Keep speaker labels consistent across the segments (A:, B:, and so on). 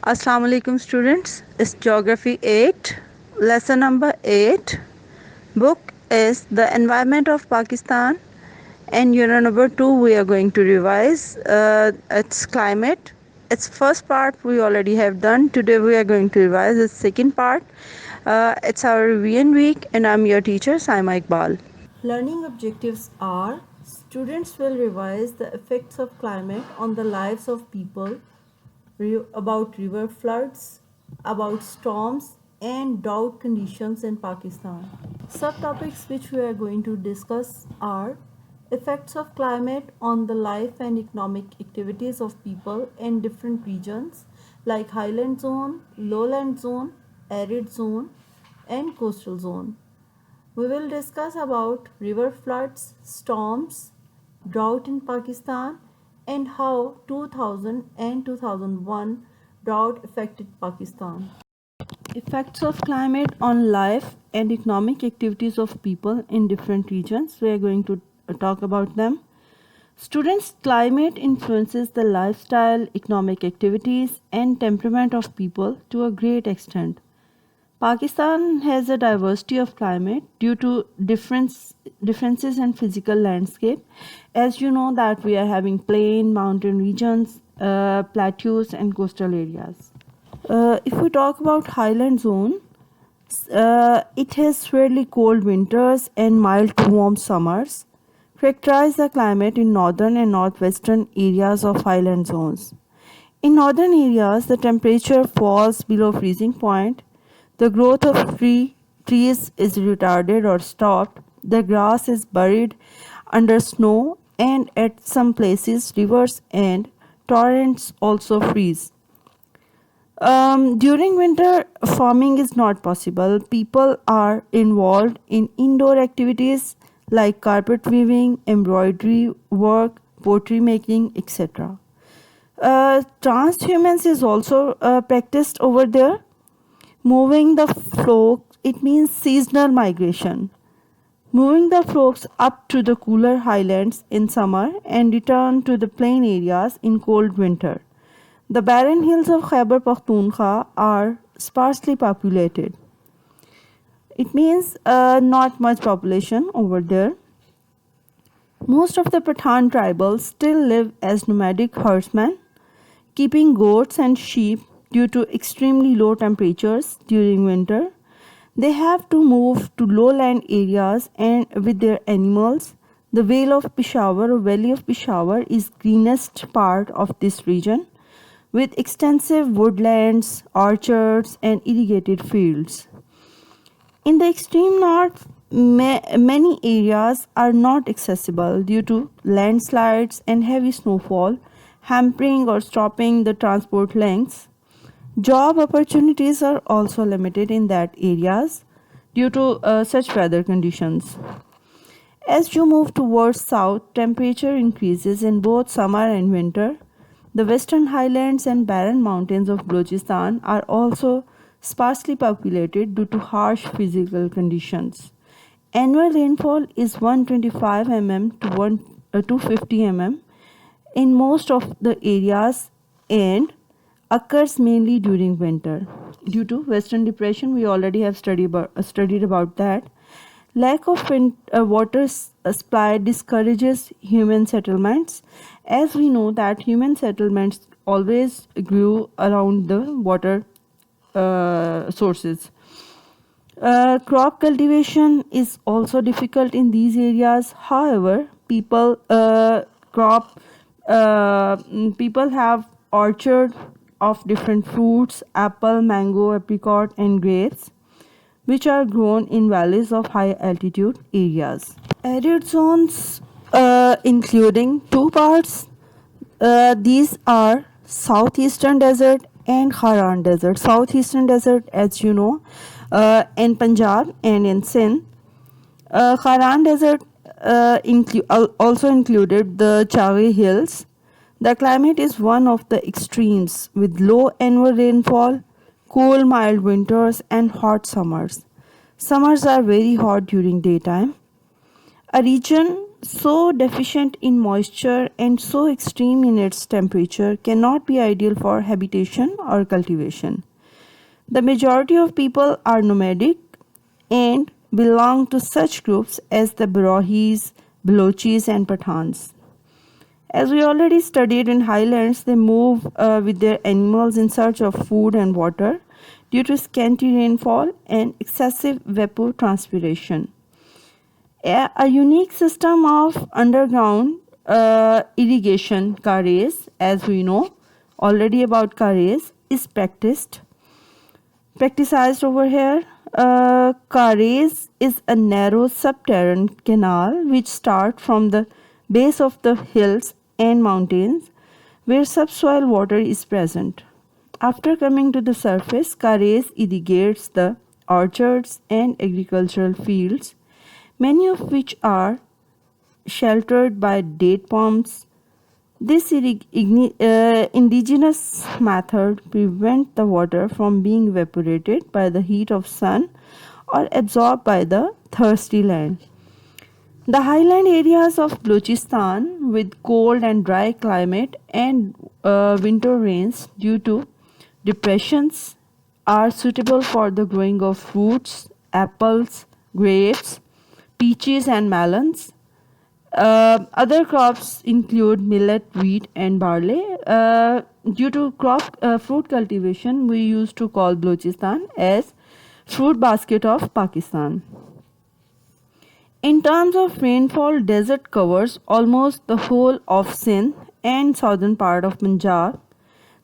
A: Assalamu alaikum students. It's Geography 8, lesson number 8. Book is The Environment of Pakistan, and unit number 2 we are going to revise. It's climate. Its first part we already have done. Today we are going to revise its second part. It's our revision week, and I'm your teacher Saima Iqbal.
B: Learning objectives are students will revise the effects of climate on the lives of people, about river floods, about storms and drought conditions in Pakistan. Subtopics which we are going to discuss are effects of climate on the life and economic activities of people in different regions like highland zone, lowland zone, arid zone and coastal zone. We will discuss about river floods, storms, drought in Pakistan and how 2000 and 2001 drought affected Pakistan. Effects of climate on life and economic activities of people in different regions. We are going to talk about them. Students, climate influences the lifestyle, economic activities and temperament of people to a great extent. Pakistan has a diversity of climate due to differences in physical landscape. As you know that we are having plain, mountain regions, plateaus and coastal areas. If we talk about highland zone, it has fairly cold winters and mild to warm summers. Characterize the climate in northern and northwestern areas of highland zones. In northern areas, the temperature falls below freezing point. The growth of trees is retarded or stopped. The grass is buried under snow, and at some places, rivers and torrents also freeze. During winter, farming is not possible. People are involved in indoor activities like carpet weaving, embroidery work, pottery making, etc. Transhumance is also practiced over there. Moving the flocks, it means seasonal migration. Moving the flocks up to the cooler highlands in summer and return to the plain areas in cold winter. The barren hills of Khyber Pakhtunkhwa are sparsely populated. It means not much population over there. Most of the Pathan tribals still live as nomadic herdsmen, keeping goats and sheep due to extremely low temperatures during winter. They have to move to lowland areas and with their animals. The Vale of Peshawar or Valley of Peshawar is greenest part of this region with extensive woodlands, orchards and irrigated fields. In the extreme north, many areas are not accessible due to landslides and heavy snowfall, hampering or stopping the transport lengths. Job opportunities are also limited in that areas due to such weather conditions. As you move towards south, temperature increases in both summer and winter. The western highlands and barren mountains of Balochistan are also sparsely populated due to harsh physical conditions. Annual rainfall is 125 mm to 250 mm in most of the areas and occurs mainly during winter. Due to Western Depression, we already have studied about that. Lack of water supply discourages human settlements, as we know that human settlements always grew around the water sources. Crop cultivation is also difficult in these areas. However, people have orchard of different fruits, apple, mango, apricot, and grapes, which are grown in valleys of high altitude areas. Arid zones, including two parts, these are southeastern desert and Haran desert. Southeastern desert, as you know, in Punjab and in Sindh. Haran desert also included the Chawi hills. The climate is one of the extremes with low annual rainfall, cool mild winters and hot summers. Summers are very hot during daytime. A region so deficient in moisture and so extreme in its temperature, cannot be ideal for habitation or cultivation. The majority of people are nomadic and belong to such groups as the Barohis, Balochis, and Pathans. As we already studied in highlands, they move with their animals in search of food and water due to scanty rainfall and excessive evapotranspiration. A unique system of underground irrigation, Kares, as we know already about Kares, is practiced over here. Kares is a narrow subterranean canal which starts from the base of the hills and mountains where subsoil water is present. After coming to the surface, Kares irrigates the orchards and agricultural fields, many of which are sheltered by date palms. This indigenous method prevents the water from being evaporated by the heat of sun or absorbed by the thirsty land. The highland areas of Balochistan with cold and dry climate and winter rains due to depressions are suitable for the growing of fruits, apples, grapes, peaches and melons. Other crops include millet, wheat, and barley. Due to fruit cultivation, we used to call Balochistan as fruit basket of Pakistan. In terms of rainfall, desert covers almost the whole of Sindh and southern part of Punjab.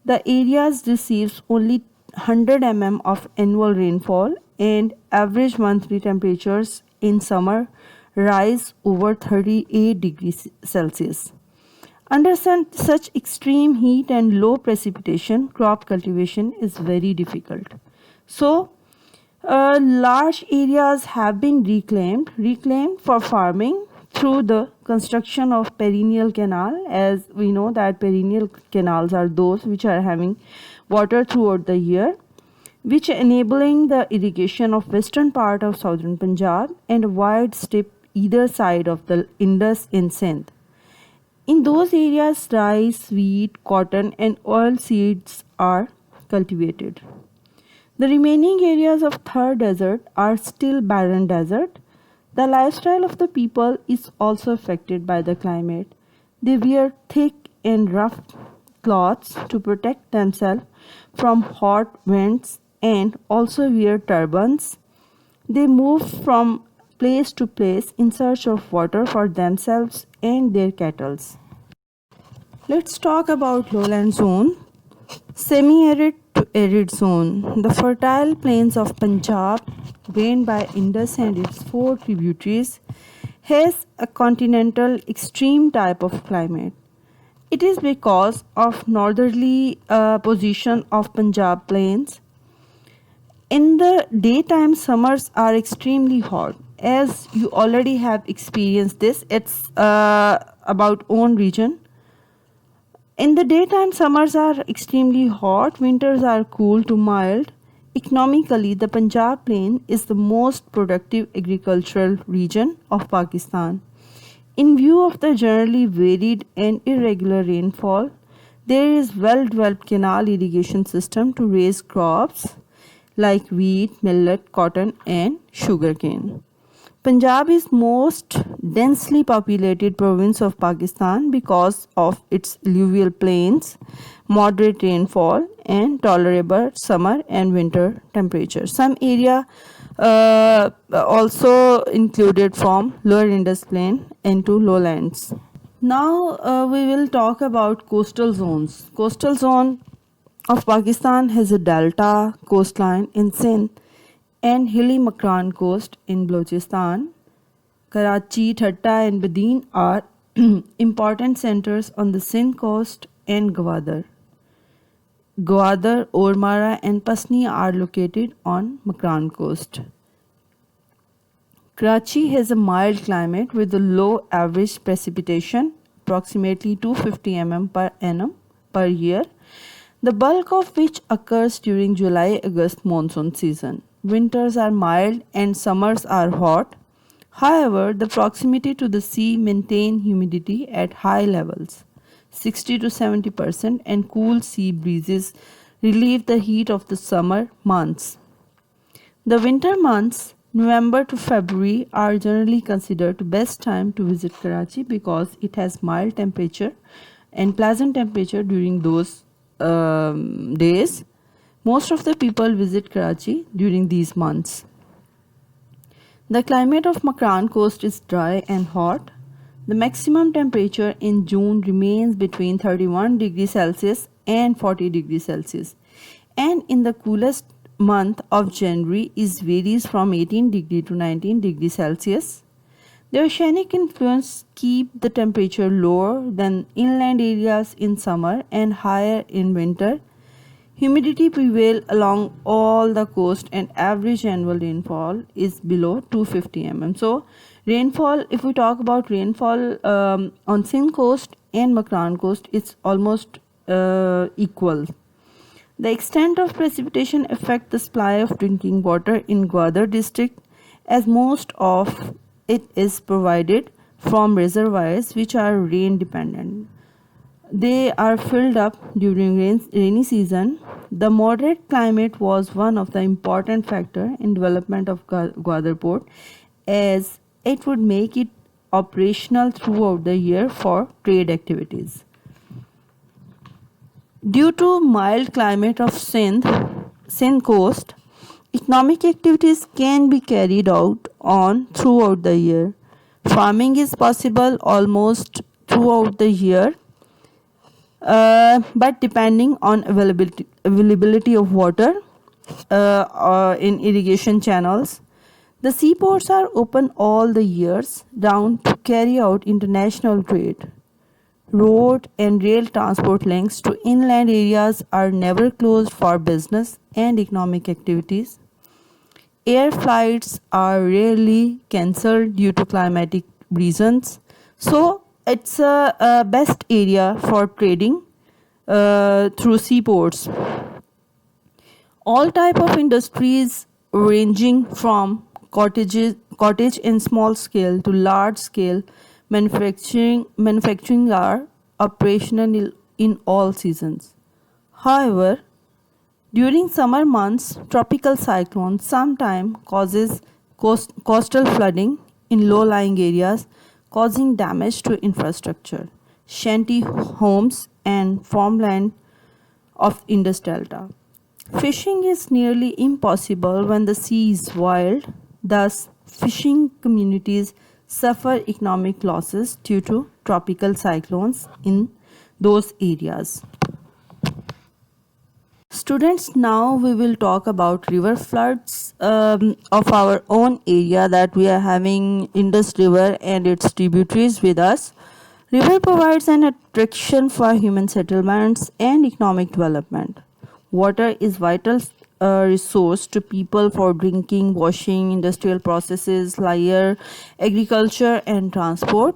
B: The areas receives only 100 mm of annual rainfall, and average monthly temperatures in summer rise over 38 degrees Celsius. Under such extreme heat and low precipitation, crop cultivation is very difficult. So, large areas have been reclaimed for farming through the construction of perennial canal. As we know that perennial canals are those which are having water throughout the year, which enabling the irrigation of western part of southern Punjab and a wide strip either side of the Indus in Sindh. In those areas, rice, wheat, cotton, and oil seeds are cultivated. The remaining areas of Thar Desert are still barren desert. The lifestyle of the people is also affected by the climate. They wear thick and rough cloths to protect themselves from hot winds and also wear turbans. They move from place to place in search of water for themselves and their cattle. Let's talk about lowland zone. Semi-arid to arid zone. The fertile plains of Punjab, drained by Indus and its 4 tributaries, has a continental extreme type of climate. It is because of northerly position of Punjab plains. In the daytime, summers are extremely hot. As you already have experienced this, it's about own region. In the daytime, summers are extremely hot, winters are cool to mild. Economically, the Punjab Plain is the most productive agricultural region of Pakistan. In view of the generally varied and irregular rainfall, there is well-developed canal irrigation system to raise crops like wheat, millet, cotton, and sugarcane. Punjab is most densely populated province of Pakistan because of its alluvial plains, moderate rainfall, and tolerable summer and winter temperatures. Some area also included from lower Indus Plain into lowlands. Now we will talk about coastal zones. Coastal zone of Pakistan has a delta coastline in Sindh and hilly Makran coast in Balochistan. Karachi, Thatta and Badin are important centers on the Sindh coast and Gwadar. Gwadar, Ormara and Pasni are located on Makran coast. Karachi has a mild climate with a low average precipitation, approximately 250 mm per annum per year, the bulk of which occurs during July-August monsoon season. Winters are mild and summers are hot. However, the proximity to the sea maintain humidity at high levels, 60 to 70%, and cool sea breezes relieve the heat of the summer months. The winter months, November to February, are generally considered the best time to visit Karachi because it has mild temperature and pleasant temperature during those days. Most of the people visit Karachi during these months. The climate of Makran coast is dry and hot. The maximum temperature in June remains between 31 degrees Celsius and 40 degrees Celsius, and in the coolest month of January is varies from 18 degree to 19 degrees Celsius. The oceanic influence keep the temperature lower than inland areas in summer and higher in winter. Humidity prevails along all the coast and average annual rainfall is below 250 mm. So rainfall, if we talk about rainfall on Sindh coast and Makran coast, it's almost equal. The extent of precipitation affects the supply of drinking water in Gwadar district, as most of it is provided from reservoirs which are rain dependent. They are filled up during rainy season. The moderate climate was one of the important factor in development of Gwadar port, as it would make it operational throughout the year for trade activities. Due to mild climate of Sindh coast, economic activities can be carried out on throughout the year. Farming is possible almost throughout the year, but depending on availability of water in irrigation channels. The seaports are open all the years round to carry out international trade. Road and rail transport links to inland areas are never closed for business and economic activities. Air flights are rarely cancelled due to climatic reasons. So it's a best area for trading through seaports. All type of industries ranging from cottage and small scale to large scale manufacturing are operational in all seasons. However, during summer months, tropical cyclones sometimes causes coastal flooding in low-lying areas, causing damage to infrastructure, shanty homes, and farmland of Indus Delta. Fishing is nearly impossible when the sea is wild, thus, fishing communities suffer economic losses due to tropical cyclones in those areas. Students, now we will talk about river floods of our own area that we are having Indus River and its tributaries with us. River provides an attraction for human settlements and economic development. Water is vital resource to people for drinking, washing, industrial processes, liar, agriculture, and transport.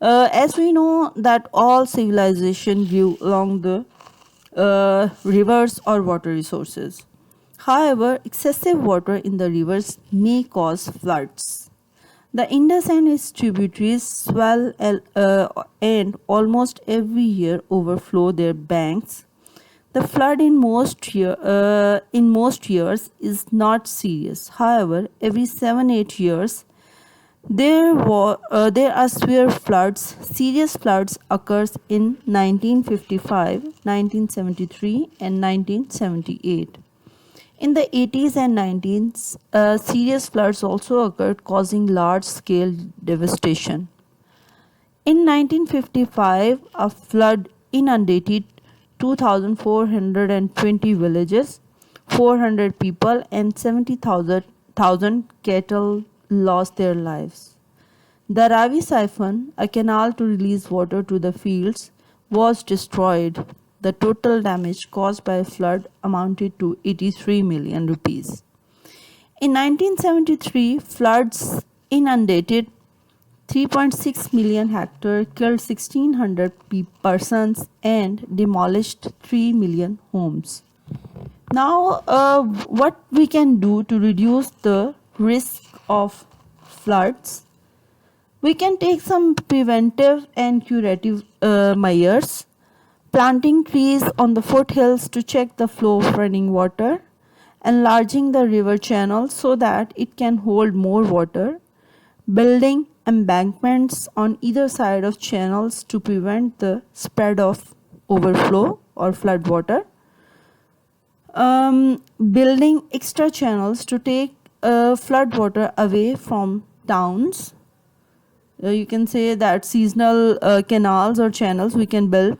B: As we know that all civilization grew along the rivers or water resources. However, excessive water in the rivers may cause floods. The Indus and its tributaries swell and almost every year overflow their banks. The flood in most years is not serious. However, every 7-8 years there are severe floods. Serious floods occurs in 1955, 1973, and 1978. In the 80s and 90s, serious floods also occurred, causing large-scale devastation. In 1955, a flood inundated 2,420 villages, 400 people, and 70,000 cattle lost their lives. The Ravi siphon, a canal to release water to the fields, was destroyed. The total damage caused by a flood amounted to 83 million rupees. In 1973, floods inundated 3.6 million hectares, killed 1,600 persons, and demolished 3 million homes. Now, what we can do to reduce the risk of floods? We can take some preventive and curative measures. Planting trees on the foothills to check the flow of running water, enlarging the river channel so that it can hold more water, building embankments on either side of channels to prevent the spread of overflow or flood water, building extra channels to take flood water away from towns. You can say that seasonal canals or channels we can build.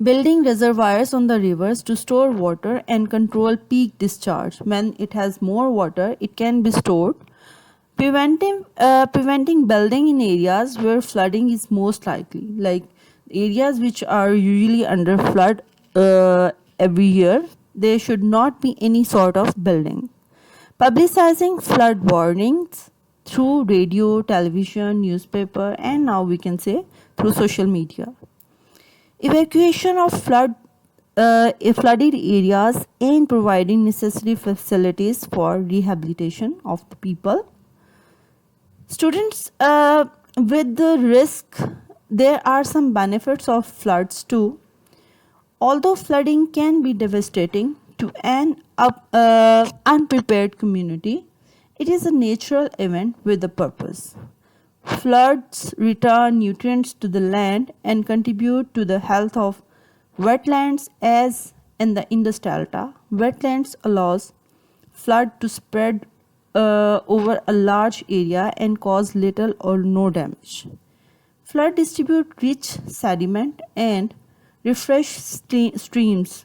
B: Building reservoirs on the rivers to store water and control peak discharge. When it has more water, it can be stored. Preventing building in areas where flooding is most likely, like areas which are usually under flood every year, there should not be any sort of building. Publicizing flood warnings through radio, television, newspaper, and now we can say through social media. Evacuation of flooded areas and providing necessary facilities for rehabilitation of the people. Students, with the risk, there are some benefits of floods too. Although flooding can be devastating to an unprepared community, it is a natural event with a purpose. Floods return nutrients to the land and contribute to the health of wetlands as in the Indus Delta. Wetlands allows flood to spread over a large area and cause little or no damage. Flood distribute rich sediment and refresh streams.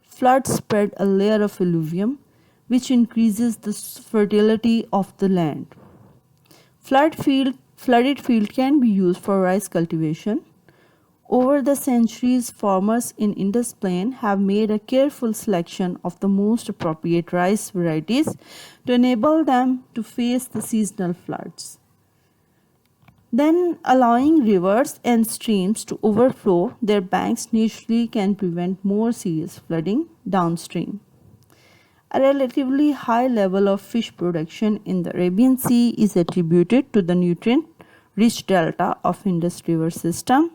B: Flood spread a layer of alluvium which increases the fertility of the land. Flooded field can be used for rice cultivation. Over the centuries, farmers in Indus Plain have made a careful selection of the most appropriate rice varieties to enable them to face the seasonal floods. Then, allowing rivers and streams to overflow their banks naturally can prevent more serious flooding downstream. A relatively high level of fish production in the Arabian Sea is attributed to the nutrient-rich delta of Indus River system.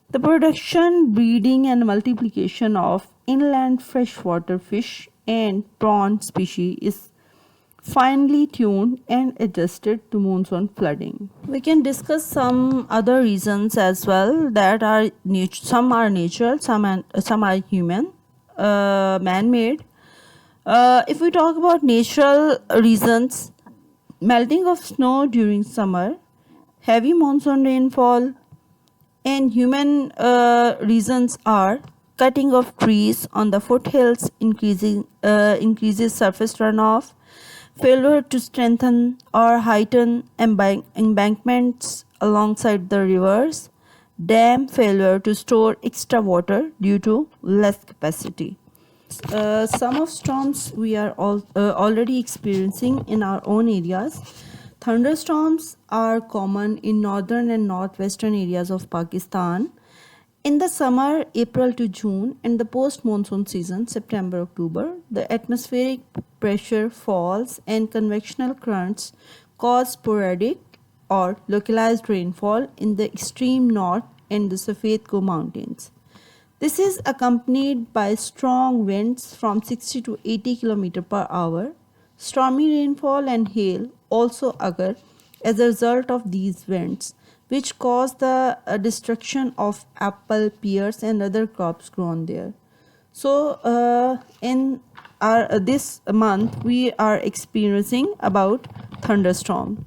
B: The production, breeding and multiplication of inland freshwater fish and prawn species is finely tuned and adjusted to monsoon flooding. We can discuss some other reasons as well that are some are natural, some are human, man-made. If we talk about natural reasons, melting of snow during summer, heavy monsoon rainfall, and human reasons are cutting of trees on the foothills increases surface runoff, failure to strengthen or heighten embankments alongside the rivers, dam failure to store extra water due to less capacity. Some of storms we are already experiencing in our own areas. Thunderstorms are common in northern and northwestern areas of Pakistan. In the summer, April to June, and the post-monsoon season, September, October, the atmospheric pressure falls and convectional currents cause sporadic or localized rainfall in the extreme north and the Safed Co mountains. This is accompanied by strong winds from 60 to 80 km per hour. Stormy rainfall and hail also occur as a result of these winds, which cause the destruction of apple, pears, and other crops grown there. So, in this month, we are experiencing about thunderstorm.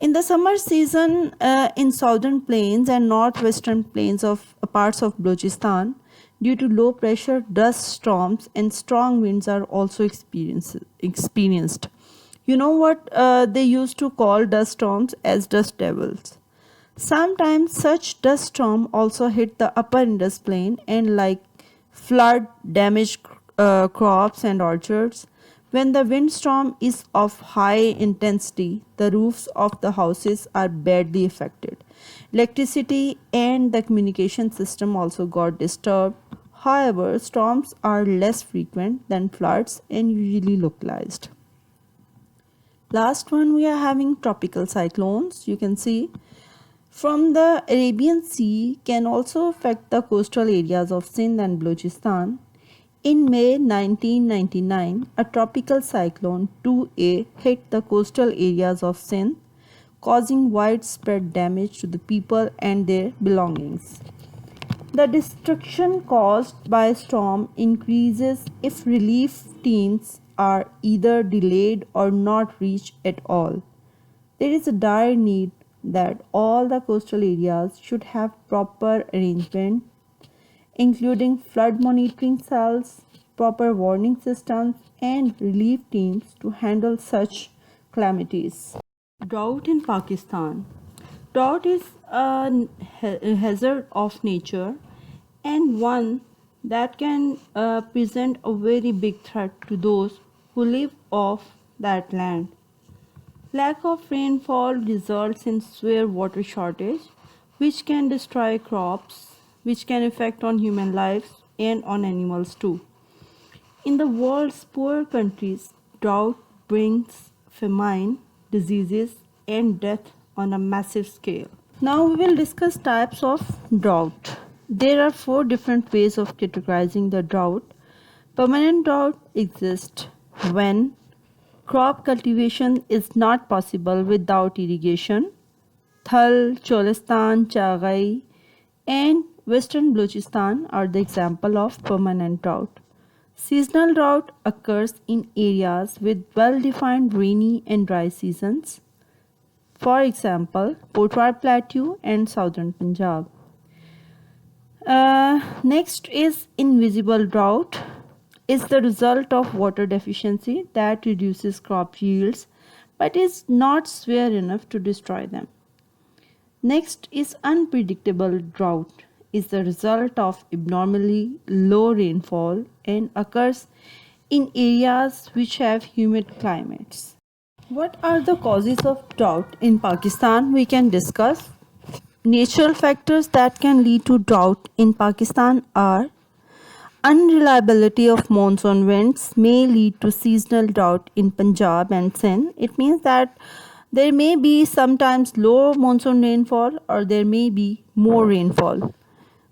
B: In the summer season, in southern plains and northwestern plains of parts of Balochistan, due to low pressure, dust storms and strong winds are also experienced. You know what they used to call dust storms as dust devils. Sometimes such dust storm also hit the upper Indus plain and like flood damaged crops and orchards. When the windstorm is of high intensity, the roofs of the houses are badly affected. Electricity and the communication system also got disturbed. However, storms are less frequent than floods and usually localized. Last one, we are having tropical cyclones. You can see from the Arabian Sea can also affect the coastal areas of Sindh and Balochistan. In May 1999, a tropical cyclone 2A hit the coastal areas of Sindh, causing widespread damage to the people and their belongings. The destruction caused by a storm increases if relief teams are either delayed or not reached at all. There is a dire need that all the coastal areas should have proper arrangement, including flood monitoring cells, proper warning systems, and relief teams to handle such calamities. Drought in Pakistan. Drought is a hazard of nature and one that can present a very big threat to those who live off that land. Lack of rainfall results in severe water shortage, which can destroy crops, which can affect on human lives and on animals too. In the world's poor countries, drought brings famine, diseases, and death on a massive scale. Now we will discuss types of drought. There are four different ways of categorizing the drought. Permanent drought exists when crop cultivation is not possible without irrigation. Thal, Cholistan, Chagai, and Western Balochistan are the example of permanent drought. Seasonal drought occurs in areas with well-defined rainy and dry seasons. For example, Potwar Plateau and southern Punjab. Next is invisible drought. Is the result of water deficiency that reduces crop yields but is not severe enough to destroy them. Next is unpredictable drought. Is the result of abnormally low rainfall and occurs in areas which have humid climates. What are the causes of drought in Pakistan? We can discuss. Natural factors that can lead to drought in Pakistan are unreliability of monsoon winds may lead to seasonal drought in Punjab and Sindh. It means that there may be sometimes low monsoon rainfall or there may be more rainfall.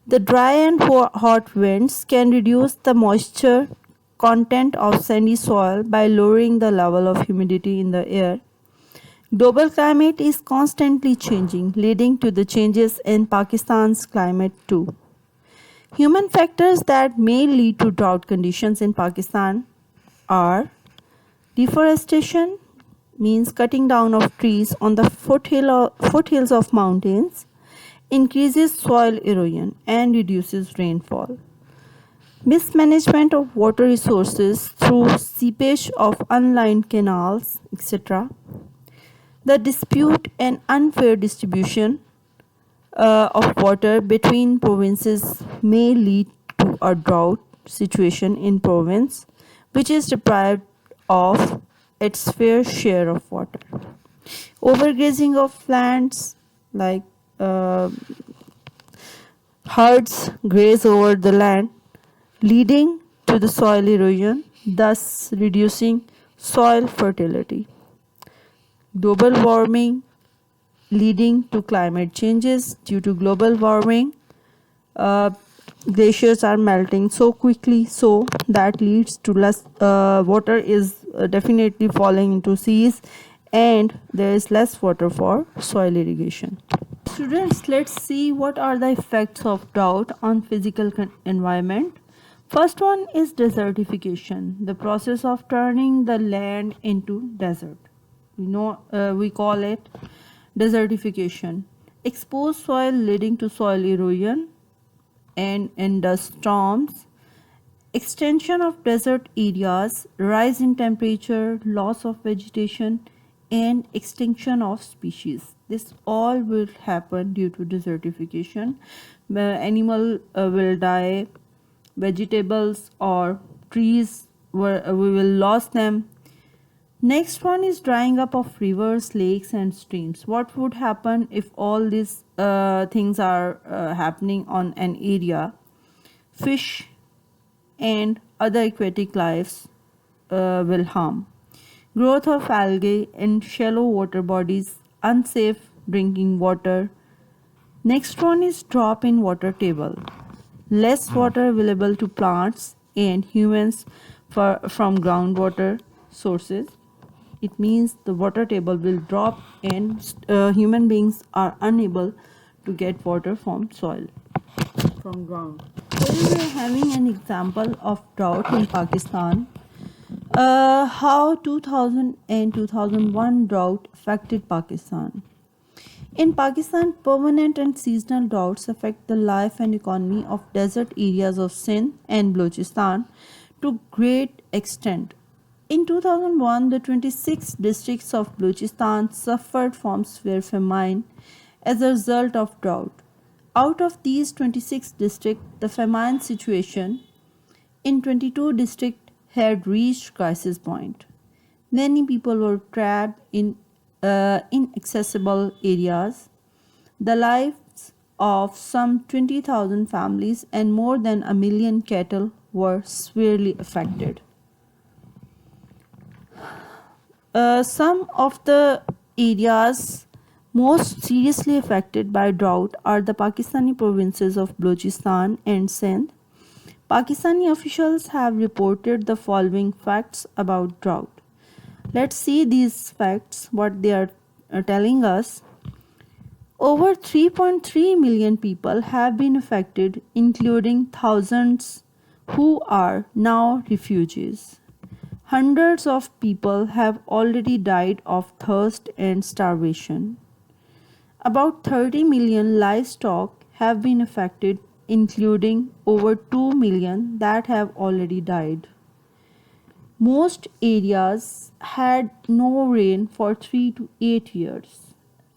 B: The dry and hot winds can reduce the moisture content of sandy soil by lowering the level of humidity in the air. Global climate is constantly changing, leading to the changes in Pakistan's climate too. Human factors that may lead to drought conditions in Pakistan are deforestation, means cutting down of trees on the foothills of mountains, increases soil erosion and reduces rainfall. Mismanagement of water resources through seepage of unlined canals, etc. The dispute and unfair distribution of water between provinces may lead to a drought situation in province which is deprived of its fair share of water. Overgrazing of lands like herds graze over the land, leading to the soil erosion, thus reducing soil fertility. Global warming leading to climate changes. Due to global warming, glaciers are melting so quickly so that leads to less water is definitely falling into seas and there is less water for soil irrigation. Students, let's see what are the effects of drought on physical environment. First one is desertification, the process of turning the land into desert. We call it desertification. Exposed soil leading to soil erosion and in dust storms. Extension of desert areas, rise in temperature, loss of vegetation, and extinction of species. This all will happen due to desertification. Animal will die, vegetables or trees we will lose them. Next one is drying up of rivers, lakes and streams. What would happen if all these things are happening on an area? Fish and other aquatic lives will harm. growth of algae in shallow water bodies, unsafe drinking water. Next one is drop in water table. Less water available to plants and humans from groundwater sources. It means the water table will drop and human beings are unable to get water from soil, from ground. Here we are having an example of drought in Pakistan. How 2000 and 2001 drought affected Pakistan. In Pakistan, permanent and seasonal droughts affect the life and economy of desert areas of Sindh and Balochistan to great extent. In 2001, the 26 districts of Balochistan suffered from severe famine as a result of drought. Out of these 26 districts, the famine situation in 22 districts had reached crisis point. Many people were trapped in inaccessible areas. The lives of some 20,000 families and more than a million cattle were severely affected. Some of the areas most seriously affected by drought are the Pakistani provinces of Balochistan and Sindh. Pakistani officials have reported the following facts about drought. Let's see these facts, what they are telling us. Over 3.3 million people have been affected, including thousands who are now refugees. Hundreds of people have already died of thirst and starvation. About 30 million livestock have been affected, including over 2 million that have already died. Most areas had no rain for 3 to 8 years,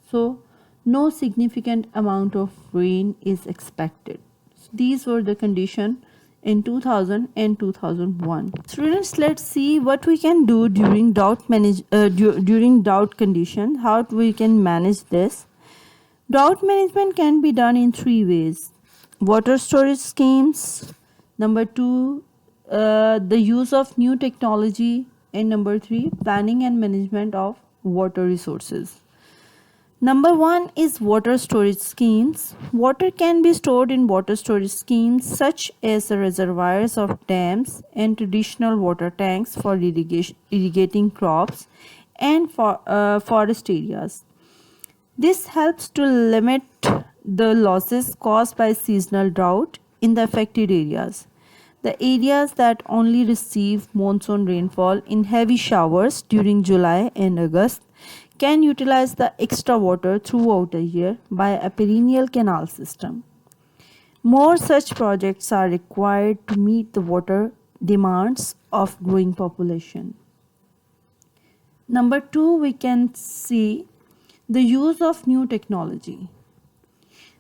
B: so no significant amount of rain is expected. So these were the conditions in 2000 and 2001. Students, let's see what we can do during during drought condition, how we can manage this. Drought management can be done in 3 ways. Water storage schemes, number 2, the use of new technology, and number 3, planning and management of water resources. Number 1 is water storage schemes. Water can be stored in water storage schemes such as the reservoirs of dams and traditional water tanks for irrigating crops and for forest areas. This helps to limit the losses caused by seasonal drought in the affected areas. The areas that only receive monsoon rainfall in heavy showers during July and August can utilize the extra water throughout the year by a perennial canal system. More such projects are required to meet the water demands of growing population. Number 2, we can see the use of new technology.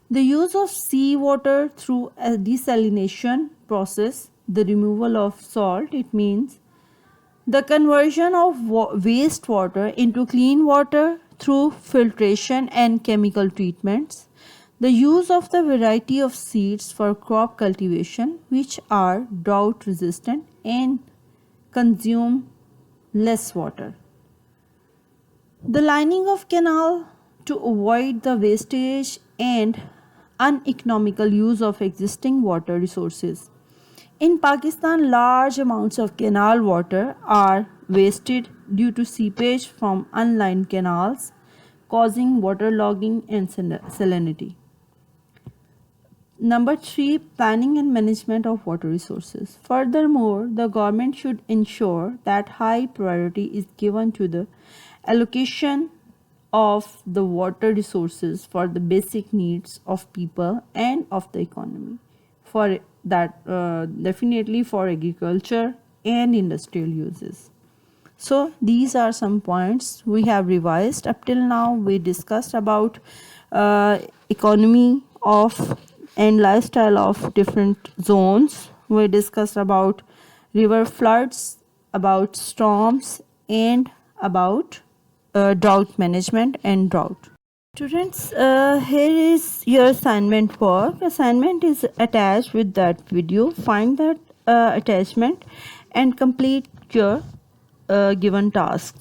B: The use of seawater through a desalination process, the removal of salt, it means the conversion of wastewater into clean water through filtration and chemical treatments. The use of the variety of seeds for crop cultivation which are drought resistant and consume less water. The lining of canal to avoid the wastage and uneconomical use of existing water resources. In Pakistan, large amounts of canal water are wasted due to seepage from unlined canals, causing waterlogging and salinity. Number 3, planning and management of water resources. Furthermore, the government should ensure that high priority is given to the allocation of the water resources for the basic needs of people and of the economy. For that, definitely for agriculture and industrial uses. So these are some points we have revised. Up till now we discussed about economy of and lifestyle of different zones. We discussed about river floods, about storms, and about drought management and drought. Students, here is your assignment work. Assignment is attached with that video. Find that attachment and complete your given tasks.